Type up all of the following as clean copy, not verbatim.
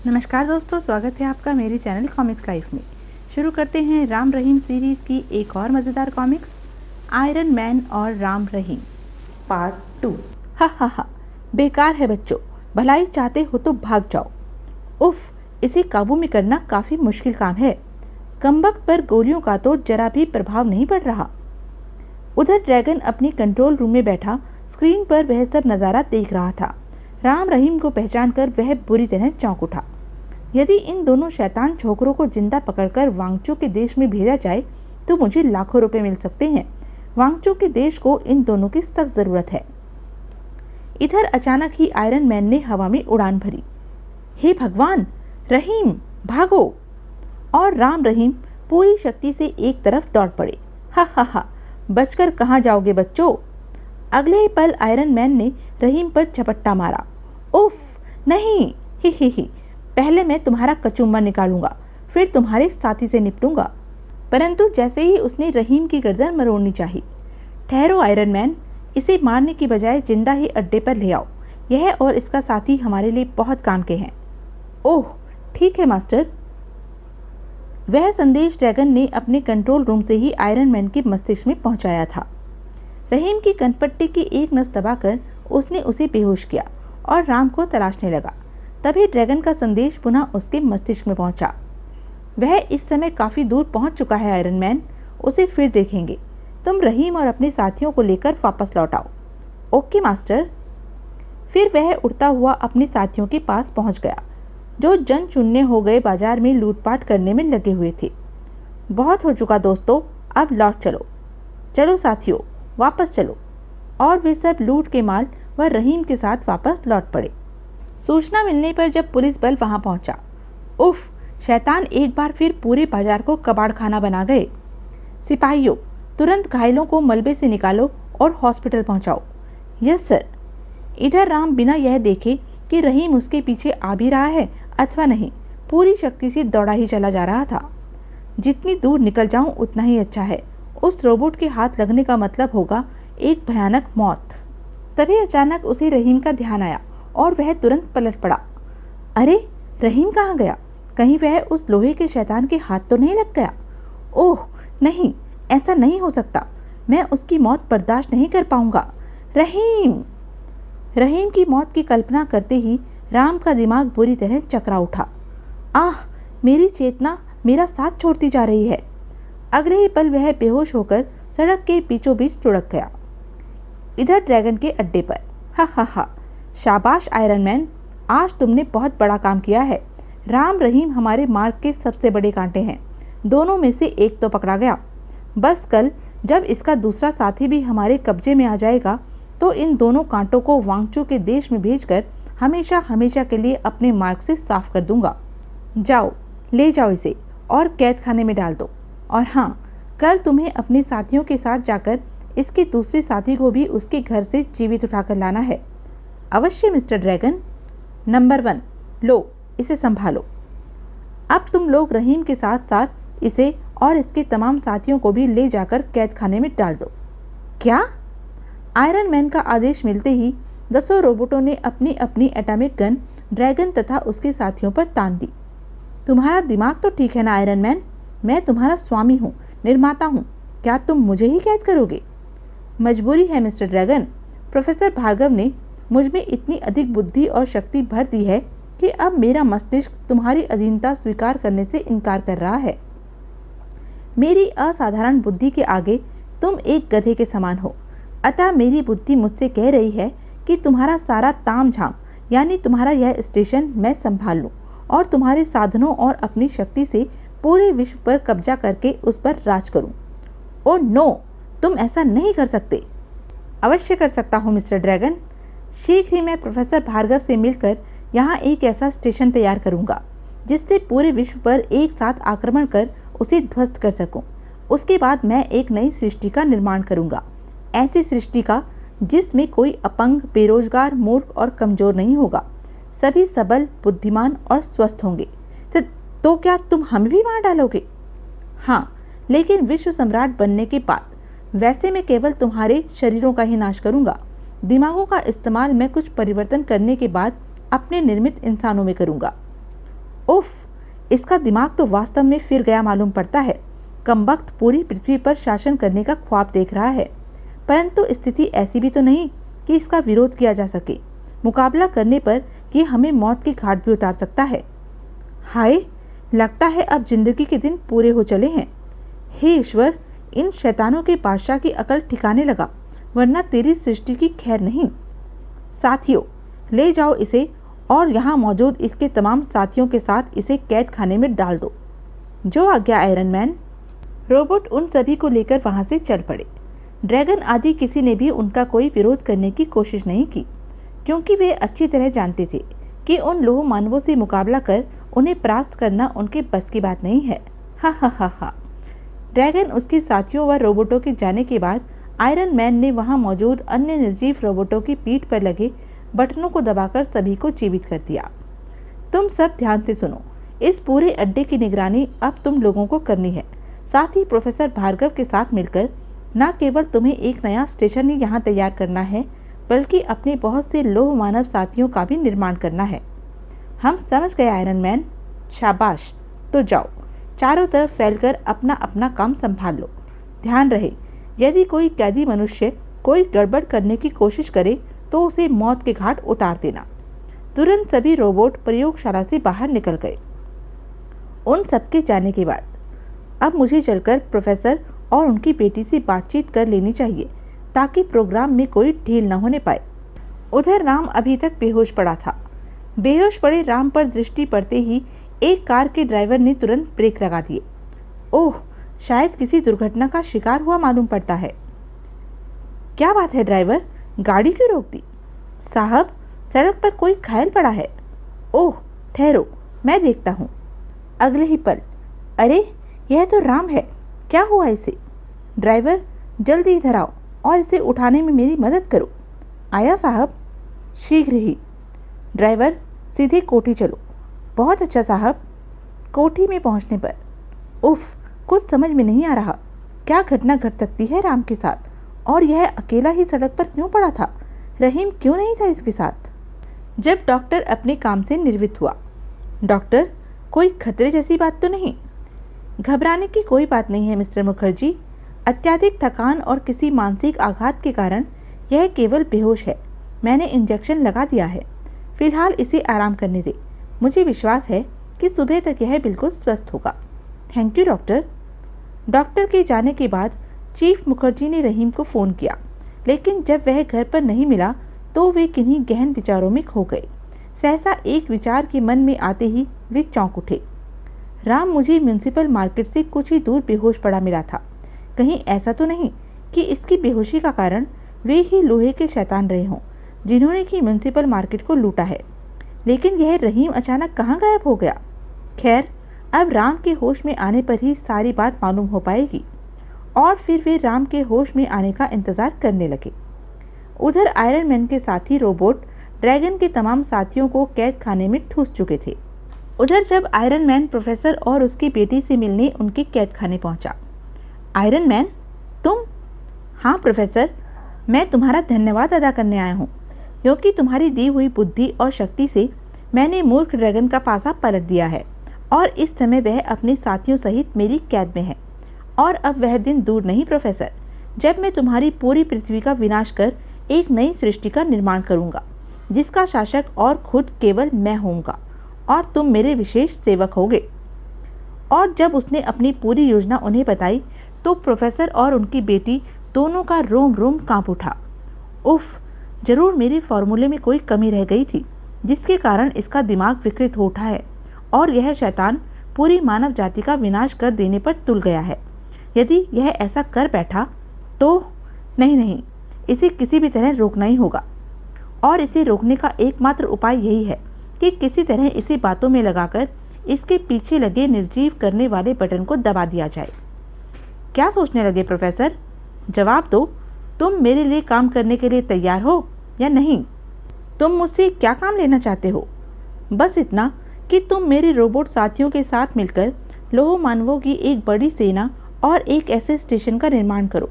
नमस्कार दोस्तों, स्वागत है आपका मेरे चैनल कॉमिक्स लाइफ में। शुरू करते हैं राम रहीम सीरीज़ की एक और मज़ेदार कॉमिक्स, आयरन मैन और राम रहीम पार्ट 2। हा हा हा, बेकार है बच्चों, भलाई चाहते हो तो भाग जाओ। उफ, इसे काबू में करना काफ़ी मुश्किल काम है। कमबख्त पर गोलियों का तो जरा भी प्रभाव नहीं पड़ रहा। उधर ड्रैगन अपने कंट्रोल रूम में बैठा स्क्रीन पर वह सब नज़ारा देख रहा था। राम रहीम को पहचानकर वह बुरी तरह चौंक उठा। यदि इन दोनों शैतान छोकरों को जिंदा पकड़कर वांगचू के देश में भेजा जाए तो मुझे लाखों रुपए मिल सकते हैं। वांगचू के देश को इन दोनों की सख्त जरूरत है। इधर अचानक ही आयरन मैन ने हवा में उड़ान भरी। हे भगवान, रहीम भागो! और राम रहीम पूरी शक्ति से एक तरफ दौड़ पड़े। हा हा हा, बचकर कहाँ जाओगे बच्चों? अगले ही पल आयरन मैन ने रहीम पर झपट्टा मारा। उफ, नहीं! ही, पहले मैं तुम्हारा कचूम्बर निकालूंगा, फिर तुम्हारे साथी से निपटूंगा। परंतु जैसे ही उसने रहीम की गर्दन मरोड़नी चाही। ठहरो आयरन मैन, इसे मारने की बजाय जिंदा ही अड्डे पर ले आओ। यह और इसका साथी हमारे लिए बहुत काम के हैं। ओह ठीक है मास्टर। वह संदेश ड्रैगन ने अपने कंट्रोल रूम से ही आयरन मैन के मस्तिष्क में पहुंचाया था। रहीम की कनपट्टी की एक नस दबाकर उसने उसे बेहोश किया और राम को तलाशने लगा। तभी ड्रैगन का संदेश पुनः उसके मस्तिष्क में पहुंचा। वह इस समय काफी दूर पहुंच चुका है आयरन मैन, उसे फिर देखेंगे। तुम रहीम और अपने साथियों को लेकर वापस लौट आओ। Okay master. फिर वह उड़ता हुआ अपने साथियों के पास पहुंच गया, जो जन शून्य हो गए बाजार में लूटपाट करने में लगे हुए थे। बहुत हो चुका दोस्तों, अब लौट चलो। चलो साथियों, वापस चलो। और वे सब लूट के माल व रहीम के साथ वापस लौट पड़े। सूचना मिलने पर जब पुलिस बल वहां पहुंचा, उफ, शैतान एक बार फिर पूरे बाजार को कबाड़ खाना बना गए। सिपाहियों, तुरंत घायलों को मलबे से निकालो और हॉस्पिटल पहुंचाओ। Yes sir. इधर राम बिना यह देखे कि रहीम उसके पीछे आ भी रहा है अथवा नहीं, पूरी शक्ति से दौड़ा ही चला जा रहा था। जितनी दूर निकल जाऊं उतना ही अच्छा है। उस रोबोट के हाथ लगने का मतलब होगा एक भयानक मौत। तभी अचानक उसे रहीम का ध्यान आया और वह तुरंत पलट पड़ा। अरे, रहीम कहाँ गया? कहीं वह उस लोहे के शैतान के हाथ तो नहीं लग गया? ओह नहीं, ऐसा नहीं हो सकता। मैं उसकी मौत बर्दाश्त नहीं कर पाऊंगा। रहीम! रहीम की मौत की कल्पना करते ही राम का दिमाग बुरी तरह चकरा उठा। आह, मेरी चेतना मेरा साथ छोड़ती जा रही है। अगले ही पल वह बेहोश होकर सड़क के बीचों बीच लुढ़क गया। इधर ड्रैगन के अड्डे पर, हा हा हा, शाबाश आयरन मैन, आज तुमने बहुत बड़ा काम किया है। राम रहीम हमारे मार्ग के सबसे बड़े कांटे हैं। दोनों में से एक तो पकड़ा गया। बस कल जब इसका दूसरा साथी भी हमारे कब्जे में आ जाएगा तो इन दोनों कांटों को वांगचू के देश में भेजकर हमेशा हमेशा के लिए अपने मार्ग से साफ कर दूंगा। जाओ, ले जाओ इसे और कैद खाने में डाल दो। और हाँ, कल तुम्हें अपने साथियों के साथ जाकर इसके दूसरे साथी को भी उसके घर से जीवित उठाकर लाना है। अवश्य मिस्टर ड्रैगन। नंबर 1, लो इसे संभालो। अब तुम लोग रहीम के साथ साथ इसे और इसके तमाम साथियों को भी ले जाकर कैद खाने में डाल दो। क्या? आयरन मैन का आदेश मिलते ही 10 रोबोटों ने अपनी अपनी एटॉमिक गन ड्रैगन तथा उसके साथियों पर तान दी। तुम्हारा दिमाग तो ठीक है ना आयरन मैन? मैं तुम्हारा स्वामी हूँ, निर्माता हूँ। क्या तुम मुझे ही कैद करोगे? मजबूरी है मिस्टर ड्रैगन। प्रोफेसर भार्गव ने मुझ में इतनी अधिक बुद्धि और शक्ति भर दी है कि अब मेरा मस्तिष्क तुम्हारी अधीनता स्वीकार करने से इनकार कर रहा है। मेरी असाधारण बुद्धि के आगे तुम एक गधे के समान हो। अतः मेरी बुद्धि मुझसे कह रही है कि तुम्हारा सारा तामझाम यानी तुम्हारा यह स्टेशन मैं संभाल लूं और तुम्हारे साधनों और अपनी शक्ति से पूरे विश्व पर कब्जा करके उस पर राज करूं। ओ नो, तुम ऐसा नहीं कर सकते। अवश्य कर सकता हूं मिस्टर ड्रैगन। शीघ्र ही मैं प्रोफेसर भार्गव से मिलकर यहाँ एक ऐसा स्टेशन तैयार करूंगा जिससे पूरे विश्व पर एक साथ आक्रमण कर उसे ध्वस्त कर सकूं। उसके बाद मैं एक नई सृष्टि का निर्माण करूंगा, ऐसी सृष्टि का जिसमें कोई अपंग, बेरोजगार, मूर्ख और कमजोर नहीं होगा। सभी सबल, बुद्धिमान और स्वस्थ होंगे। तो क्या तुम हमें भी मार डालोगे? हाँ, लेकिन विश्व सम्राट बनने के बाद। वैसे मैं केवल तुम्हारे शरीरों का ही नाश करूंगा। दिमागों का इस्तेमाल मैं कुछ परिवर्तन करने के बाद अपने निर्मित इंसानों में करूंगा। उफ, इसका दिमाग तो वास्तव में फिर गया मालूम पड़ता है। कमबख्त पूरी पृथ्वी पर शासन करने का ख्वाब देख रहा है, परंतु स्थिति ऐसी भी तो नहीं कि इसका विरोध किया जा सके। मुकाबला करने पर ये हमें मौत के घाट भी उतार सकता है। हाय, लगता है अब जिंदगी के दिन पूरे हो चले हैं। हे ईश्वर, इन शैतानों के बादशाह की अकल ठिकाने लगा, वरना तेरी सृष्टि की खैर नहीं। साथियों, ले जाओ इसे और यहाँ मौजूद इसके तमाम साथियों के साथ इसे कैद खाने में डाल दो। जो आज्ञा आयरन मैन। रोबोट उन सभी को लेकर वहां से चल पड़े। ड्रैगन आदि किसी ने भी उनका कोई विरोध करने की कोशिश नहीं की, क्योंकि वे अच्छी तरह जानते थे कि उन लोह मानवों से मुकाबला कर उन्हें परास्त करना उनके बस की बात नहीं है। हा हा हा हा। ड्रैगन उसके साथियों व रोबोटों के जाने के बाद आयरन मैन ने वहां मौजूद अन्य निर्जीव रोबोटों की पीठ पर लगे बटनों को दबाकर सभी को जीवित कर दिया। तुम सब ध्यान से सुनो, इस पूरे अड्डे की निगरानी अब तुम लोगों को करनी है। साथ ही प्रोफेसर भार्गव के साथ मिलकर न केवल तुम्हें एक नया स्टेशन ही यहाँ तैयार करना है, बल्कि अपने बहुत से लोह मानव साथियों का भी निर्माण करना है। हम समझ गए आयरन मैन। शाबाश, तो जाओ, चारों तरफ फैलकर अपना अपना काम संभाल लो। ध्यान रहे, यदि कोई कैदी मनुष्य कोई गड़बड़ करने की कोशिश करे तो उसे मौत के घाट उतार देना। तुरंत सभी रोबोट प्रयोगशाला से बाहर निकल गए। उन सबके जाने के बाद अब मुझे चलकर प्रोफेसर और उनकी बेटी से बातचीत कर लेनी चाहिए, ताकि प्रोग्राम में कोई ढील न होने पाए। उधर राम अभी तक बेहोश पड़ा था। बेहोश पड़े राम पर दृष्टि पड़ते ही एक कार के ड्राइवर ने तुरंत ब्रेक लगा दिए। ओह, शायद किसी दुर्घटना का शिकार हुआ मालूम पड़ता है। क्या बात है ड्राइवर, गाड़ी क्यों रोक दी? साहब, सड़क पर कोई घायल पड़ा है। ओह, ठहरो, मैं देखता हूँ। अगले ही पल, अरे यह तो राम है, क्या हुआ इसे? ड्राइवर, जल्दी इधर आओ और इसे उठाने में मेरी मदद करो। आया साहब, शीघ्र ही। ड्राइवर, सीधे कोठी चलो। बहुत अच्छा साहब। कोठी में पहुंचने पर, उफ, कुछ समझ में नहीं आ रहा, क्या घटना घट सकती है राम के साथ, और यह अकेला ही सड़क पर क्यों पड़ा था? रहीम क्यों नहीं था इसके साथ? जब डॉक्टर अपने काम से निर्वृत्त हुआ, डॉक्टर, कोई खतरे जैसी बात तो नहीं? घबराने की कोई बात नहीं है मिस्टर मुखर्जी। अत्यधिक थकान और किसी मानसिक आघात के कारण यह केवल बेहोश है। मैंने इंजेक्शन लगा दिया है, फिलहाल इसे आराम करने दे। मुझे विश्वास है कि सुबह तक यह बिल्कुल स्वस्थ होगा। Thank you doctor. डॉक्टर के जाने के बाद चीफ मुखर्जी ने रहीम को फ़ोन किया, लेकिन जब वह घर पर नहीं मिला तो वे किन्हीं गहन विचारों में खो गए। सहसा एक विचार के मन में आते ही वे चौंक उठे। राम मुझे म्यूनिसिपल मार्केट से कुछ ही दूर बेहोश पड़ा मिला था। कहीं ऐसा तो नहीं कि इसकी बेहोशी का कारण वे ही लोहे के शैतान रहे हों, जिन्होंने कि म्यूनिसिपल मार्केट को लूटा है। लेकिन यह रहीम अचानक कहाँ गायब हो गया? खैर, अब राम के होश में आने पर ही सारी बात मालूम हो पाएगी। और फिर वे राम के होश में आने का इंतजार करने लगे। उधर आयरन मैन के साथी रोबोट ड्रैगन के तमाम साथियों को कैद खाने में ठूस चुके थे। उधर जब आयरन मैन प्रोफेसर और उसकी बेटी से मिलने उनके कैद खाने पहुंचा। आयरन मैन, तुम? हाँ प्रोफेसर, मैं तुम्हारा धन्यवाद अदा करने आया हूँ, क्योंकि तुम्हारी दी हुई बुद्धि और शक्ति से मैंने मूर्ख ड्रैगन का पासा पलट दिया है और इस समय वह अपने साथियों सहित मेरी कैद में है। और अब वह दिन दूर नहीं प्रोफेसर, जब मैं तुम्हारी पूरी पृथ्वी का विनाश कर एक नई सृष्टि का निर्माण करूंगा, जिसका शासक और खुद केवल मैं होऊंगा और तुम मेरे विशेष सेवक होगे। और जब उसने अपनी पूरी योजना उन्हें बताई तो प्रोफेसर और उनकी बेटी दोनों का रोम रोम कांप उठा। उफ, जरूर मेरे फॉर्मूले में कोई कमी रह गई थी, जिसके कारण इसका दिमाग विकृत हो उठा है और यह शैतान पूरी मानव जाति का विनाश कर देने पर तुल गया है। यदि यह ऐसा कर बैठा तो नहीं, इसे किसी भी तरह रोकना ही होगा। और इसे रोकने का एकमात्र उपाय यही है कि किसी तरह इसे बातों में लगाकर इसके पीछे लगे निर्जीव करने वाले बटन को दबा दिया जाए। क्या सोचने लगे प्रोफेसर? जवाब दो, तुम मेरे लिए काम करने के लिए तैयार हो या नहीं? तुम मुझसे क्या काम लेना चाहते हो? बस इतना कि तुम मेरे रोबोट साथियों के साथ मिलकर लोह मानवों की एक बड़ी सेना और एक ऐसे स्टेशन का निर्माण करो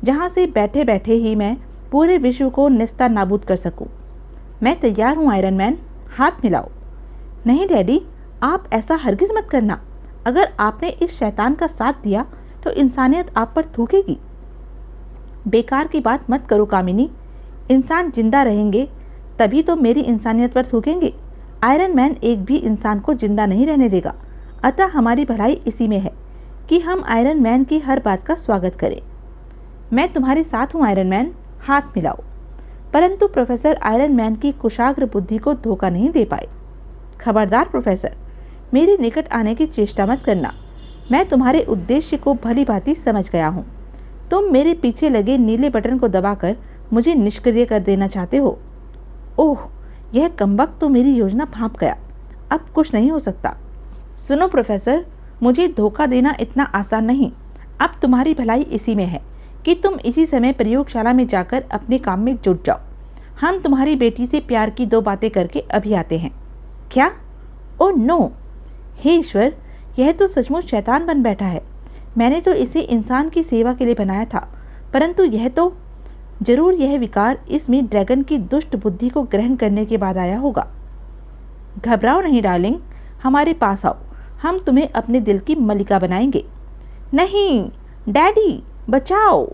जहां से बैठे बैठे ही मैं पूरे विश्व को निस्ता नाबूद कर सकूं। मैं तैयार हूं आयरन मैन, हाथ मिलाओ। नहीं डैडी, आप ऐसा हरगिज मत करना। अगर आपने इस शैतान का साथ दिया तो इंसानियत आप पर थूकेगी। बेकार की बात मत करो कामिनी। इंसान जिंदा रहेंगे तभी तो मेरी इंसानियत पर थूकेंगे। आयरन मैन एक भी इंसान को जिंदा नहीं रहने देगा। अतः हमारी भलाई इसी में है कि हम आयरन मैन की हर बात का स्वागत करें। मैं तुम्हारे साथ हूँ आयरन मैन, हाथ मिलाओ। परंतु प्रोफेसर आयरन मैन की कुशाग्र बुद्धि को धोखा नहीं दे पाए। खबरदार प्रोफेसर, मेरे निकट आने की चेष्टा मत करना। मैं तुम्हारे उद्देश्य को भली भांति समझ गया हूँ। तुम मेरे पीछे लगे नीले बटन को दबाकर मुझे निष्क्रिय कर देना चाहते हो। ओह, यह कमबख्त तो मेरी योजना भांप गया। अब कुछ नहीं हो सकता। सुनो प्रोफेसर, मुझे धोखा देना इतना आसान नहीं। अब तुम्हारी भलाई इसी में है कि तुम इसी समय प्रयोगशाला में जाकर अपने काम में जुट जाओ। हम तुम्हारी बेटी से प्यार की 2 बातें करके अभी आते हैं। क्या? Oh no! हे ईश्वर, यह तो सचमुच शैतान बन बैठा है। मैंने तो इसे इंसान की सेवा के लिए बनाया था, परंतु यह तो जरूर यह विकार इसमें ड्रैगन की दुष्ट बुद्धि को ग्रहण करने के बाद आया होगा। घबराओ नहीं डार्लिंग, हमारे पास आओ। हम तुम्हें अपने दिल की मलिका बनाएंगे। नहीं डैडी, बचाओ!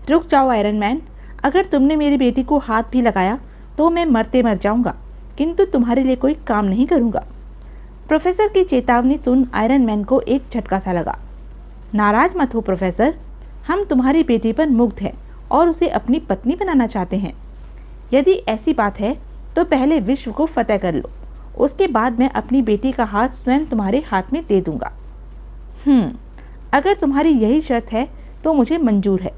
रुक जाओ आयरन मैन। अगर तुमने मेरी बेटी को हाथ भी लगाया तो मैं मरते मर जाऊंगा, किंतु तुम्हारे लिए कोई काम नहीं करूंगा। प्रोफेसर की चेतावनी सुन आयरन मैन को एक झटका सा लगा। नाराज मत हो प्रोफेसर, हम तुम्हारी बेटी पर मुग्ध हैं और उसे अपनी पत्नी बनाना चाहते हैं। यदि ऐसी बात है तो पहले विश्व को फतेह कर लो, उसके बाद मैं अपनी बेटी का हाथ स्वयं तुम्हारे हाथ में दे दूंगा। अगर तुम्हारी यही शर्त है तो मुझे मंजूर है,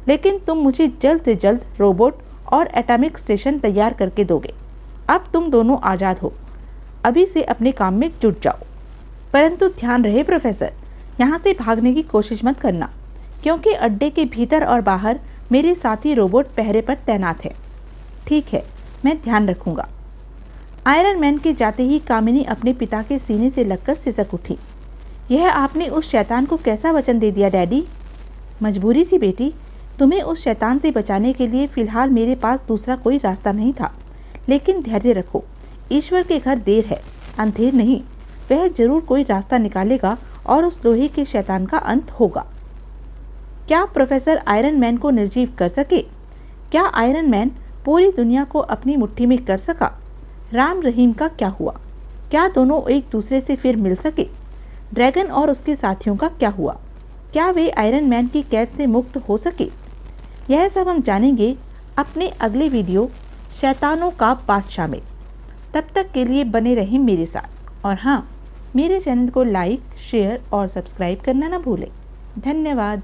लेकिन तुम मुझे जल्द से जल्द रोबोट और एटॉमिक स्टेशन तैयार करके दोगे। अब तुम दोनों आज़ाद हो। अभी से अपने काम में जुट जाओ। परंतु ध्यान रहे प्रोफेसर, यहाँ से भागने की कोशिश मत करना, क्योंकि अड्डे के भीतर और बाहर मेरे साथी रोबोट पहरे पर तैनात है। ठीक है, मैं ध्यान रखूंगा। आयरन मैन के जाते ही कामिनी अपने पिता के सीने से लगकर सिसक उठी। यह आपने उस शैतान को कैसा वचन दे दिया डैडी? मजबूरी थी बेटी। तुम्हें उस शैतान से बचाने के लिए फिलहाल मेरे पास दूसरा कोई रास्ता नहीं था। लेकिन धैर्य रखो, ईश्वर के घर देर है अंधेर नहीं। वह जरूर कोई रास्ता निकालेगा और उस लोहे के शैतान का अंत होगा। क्या प्रोफेसर आयरन मैन को निर्जीव कर सके? क्या आयरन मैन पूरी दुनिया को अपनी मुट्ठी में कर सका? राम रहीम का क्या हुआ? क्या दोनों एक दूसरे से फिर मिल सके? ड्रैगन और उसके साथियों का क्या हुआ? क्या वे आयरन मैन की कैद से मुक्त हो सके? यह सब हम जानेंगे अपने अगले वीडियो शैतानों का बादशाह में। तब तक के लिए बने रहें मेरे साथ, और हाँ, मेरे चैनल को लाइक, शेयर और सब्सक्राइब करना ना भूलें। धन्यवाद।